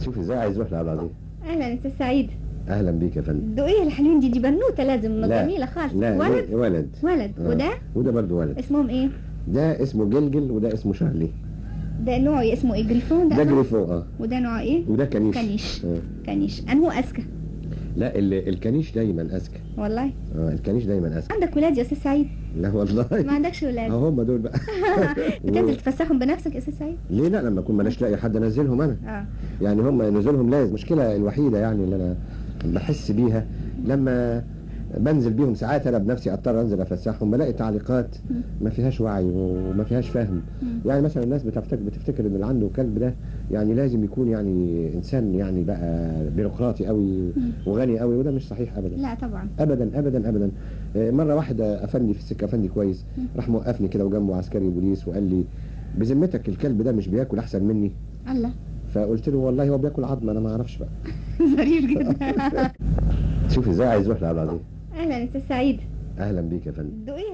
شوف ازاي عايز يروح لعبد العظيم. اهلا استاذ سعيد. اهلا بيك يا فندم. دقيه الحلوين دي بنوته لازم لا جميله خالص. لا ولد ولد. وده وده برضه ولد. اسمهم ايه؟ ده اسمه جلجل وده اسمه شارلي. ده نوعه اسمه ايه؟ جريفون ده جريفون. وده نوعه ايه؟ وده كنيش. كنيش انه اذكى. لا الكنيش دايما اذكى والله. الكنيش دايما اذكى. عندك ولاد يا استاذ سعيد؟ لا والله ما عندكش ولاد؟ هم دول بقى. بتنزل تفسحهم بنفسك يا استاذ سعيد؟ ليه لا، لما اكون ماناش لاقي حد انزلهم انا. يعني هم نزولهم لازم. المشكله الوحيده يعني اللي انا بحس بيها لما بنزل بيهم ساعات انا بنفسي اضطر انزل افسحهم، بلاقي تعليقات ما فيهاش وعي وما فيهاش فهم. يعني مثلا الناس بتفتكر ان اللي عنده كلب ده يعني لازم يكون يعني انسان يعني بقى بيروقراطي قوي وغني قوي، وده مش صحيح ابدا. لا طبعا ابدا ابدا ابدا. مره واحد افندي في السكه، افندي كويس، راح موقفني كده وجنبه عسكري بوليس وقال لي بذمتك الكلب ده مش بياكل احسن مني؟ الله. فقلت له والله هو بياكل عظم، انا ما اعرفش بقى. ظريف جدا. شوف ازاي عايز يروح لعبد العظيم. اهلا استاذ سعيد. اهلا بيك يا فندم. دقيه